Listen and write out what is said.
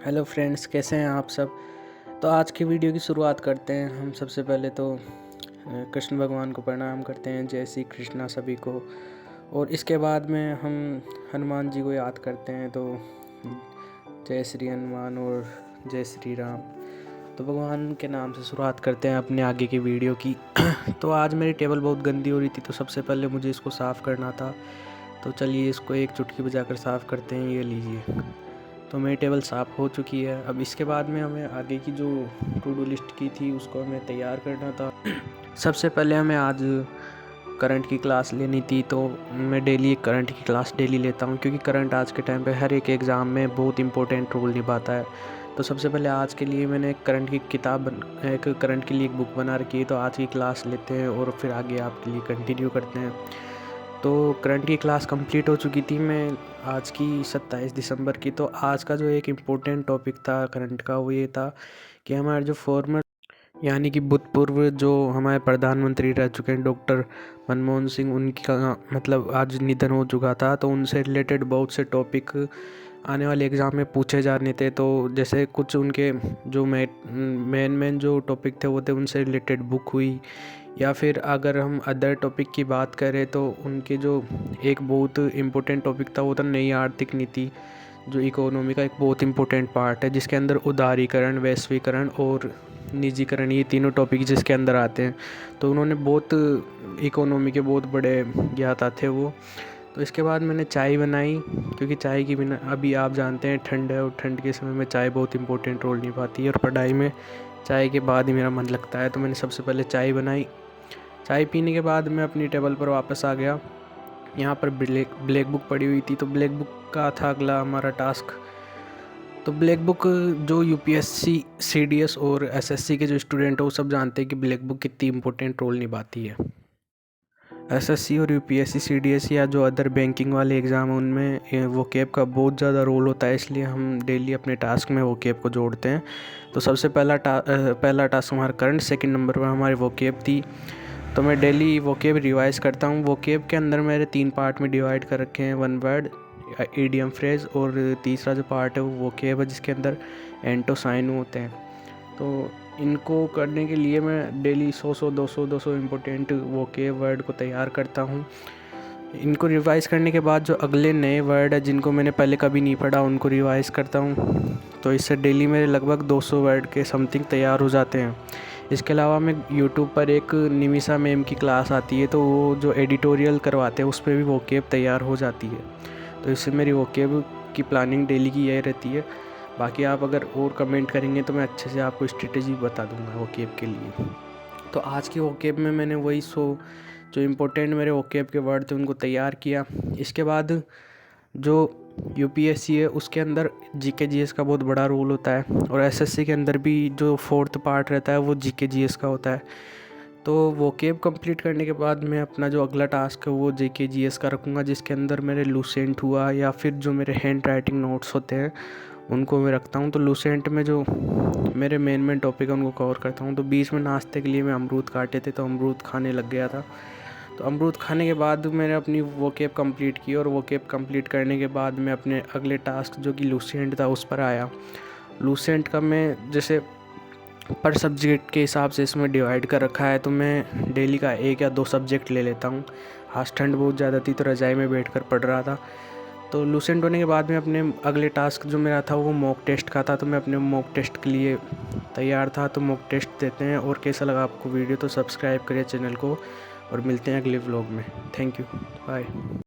Hello friends, कैसे हैं आप सब। तो आज की वीडियो की शुरुआत करते हैं। हम सबसे पहले तो कृष्ण भगवान को प्रणाम करते हैं, जय श्री कृष्णा सभी को। और इसके बाद में हम हनुमान जी को याद करते हैं, तो जय श्री हनुमान और जय श्री राम। तो भगवान के नाम से शुरुआत करते हैं अपने आगे की वीडियो की। तो आज मेरी टेबल बहुत गंदी हो रही थी, तो सबसे पहले मुझे इसको साफ़ करना था। तो चलिए इसको एक चुटकी बजाकर साफ़ करते हैं। ये लीजिए, तो मेरी टेबल साफ़ हो चुकी है। अब इसके बाद में हमें आगे की जो टू डू लिस्ट की थी उसको हमें तैयार करना था। सबसे पहले हमें आज करंट की क्लास लेनी थी, तो मैं डेली एक करंट की क्लास डेली लेता हूँ, क्योंकि करंट आज के टाइम पे हर एक एग्ज़ाम में बहुत इंपॉर्टेंट रोल निभाता है। तो सबसे पहले आज के लिए मैंने एक करंट की लिए एक बुक बना रखी है। तो आज की क्लास लेते हैं और फिर आगे आपके लिए कंटिन्यू करते हैं। तो करंट की क्लास कंप्लीट हो चुकी थी मैं आज की 27 दिसंबर की। तो आज का जो एक इम्पोर्टेंट टॉपिक था करंट का, वो ये था कि हमारे जो फॉर्मर यानी कि भूतपूर्व जो हमारे प्रधानमंत्री रह चुके हैं डॉक्टर मनमोहन सिंह, उनका मतलब आज निधन हो चुका था। तो उनसे रिलेटेड बहुत से टॉपिक आने वाले एग्ज़ाम में पूछे जाने थे। तो जैसे कुछ उनके जो मेन जो टॉपिक थे वो थे, उनसे रिलेटेड बुक हुई, या फिर अगर हम अदर टॉपिक की बात करें तो उनके जो एक बहुत इम्पोर्टेंट टॉपिक था वो था नई आर्थिक नीति, जो इकोनॉमी का एक बहुत इम्पोर्टेंट पार्ट है, जिसके अंदर उदारीकरण, वैश्वीकरण और निजीकरण, ये तीनों टॉपिक जिसके अंदर आते हैं। तो उन्होंने बहुत इकोनॉमी के बहुत बड़े ज्ञाता थे वो। तो इसके बाद मैंने चाय बनाई, क्योंकि चाय के बिना अभी आप जानते हैं ठंड है, और ठंड के समय में चाय बहुत इंपॉर्टेंट रोल निभाती है, और पढ़ाई में चाय के बाद ही मेरा मन लगता है। तो मैंने सबसे पहले चाय बनाई। चाय पीने के बाद मैं अपनी टेबल पर वापस आ गया। यहाँ पर ब्लैक बुक पड़ी हुई थी, तो ब्लैक बुक का था अगला हमारा टास्क। तो ब्लैक बुक जो यूपीएससी, सीडीएस और एसएससी के जो स्टूडेंट हो वो सब जानते हैं कि ब्लैक बुक कितनी इंपॉर्टेंट रोल निभाती है। एसएससी और यूपीएससी, सीडीएस या जो अदर बैंकिंग वाले एग्ज़ाम हैं उनमें वोकैब का बहुत ज़्यादा रोल होता है, इसलिए हम डेली अपने टास्क में वोकैब को जोड़ते हैं। तो सबसे पहला टास्क हमारा करंट, सेकंड नंबर पर हमारी वोकैब थी। तो मैं डेली वोकैब रिवाइज़ करता हूँ। वोकैब के अंदर मेरे 3 पार्ट में डिवाइड कर रखे हैं, वन वर्ड, ईडियम फ्रेज, और तीसरा जो पार्ट है वो वोकैब है जिसके अंदर एंटोसाइन होते हैं। तो इनको करने के लिए मैं डेली 100 इम्पोर्टेंट वोकैब वर्ड को तैयार करता हूँ। इनको रिवाइज़ करने के बाद जो अगले नए वर्ड है जिनको मैंने पहले कभी नहीं पढ़ा उनको रिवाइज़ करता हूँ। तो इससे डेली मेरे लगभग 200 वर्ड के समथिंग तैयार हो जाते हैं। इसके अलावा मैं यूट्यूब पर एक निमिषा मैम की क्लास आती है, तो वो जो एडिटोरियल करवाते हैं उस पर भी वोकैब तैयार हो जाती है। तो इससे मेरी वोकैब की प्लानिंग डेली की यही रहती है। बाकी आप अगर और कमेंट करेंगे तो मैं अच्छे से आपको स्ट्रेटेजी बता दूंगा वोकैब के लिए। तो आज की वोकैब में मैंने वही जो इम्पोर्टेंट मेरे वोकैब के वर्ड थे उनको तैयार किया। इसके बाद जो यूपीएससी है उसके अंदर जीके जीएस का बहुत बड़ा रोल होता है, और एसएससी के अंदर भी जो 4th पार्ट रहता है वो जीके जीएस का होता है। तो वोकैब कंप्लीट करने के बाद मैं अपना जो अगला टास्क है वो जीके जीएस का रखूँगा, जिसके अंदर मेरे लूसेंट हुआ या फिर जो मेरे हैंड राइटिंग नोट्स होते हैं उनको मैं रखता हूँ। तो लूसेंट में जो मेरे मेन टॉपिक है उनको कवर करता हूँ। तो बीच में नाश्ते के लिए मैं अमरूद काटे थे, तो अमरूद खाने लग गया था। तो अमरूद खाने के बाद मैंने अपनी वोकैब कंप्लीट की, और वोकैब कंप्लीट करने के बाद मैं अपने अगले टास्क जो कि लूसेंट था उस पर आया। लूसेंट का मैं जैसे पर सब्जेक्ट के हिसाब से इसमें डिवाइड कर रखा है, तो मैं डेली का 1 या 2 सब्जेक्ट ले लेता हूँ। आज ठंड बहुत ज़्यादा थी तो रज़ाई में बैठ कर पढ़ रहा था। तो लूसेंट होने के बाद में अपने अगले टास्क जो मेरा था वो मॉक टेस्ट का था, तो मैं अपने मॉक टेस्ट के लिए तैयार था। तो मॉक टेस्ट देते हैं। और कैसा लगा आपको वीडियो, तो सब्सक्राइब करिए चैनल को, और मिलते हैं अगले व्लॉग में। Thank you, bye.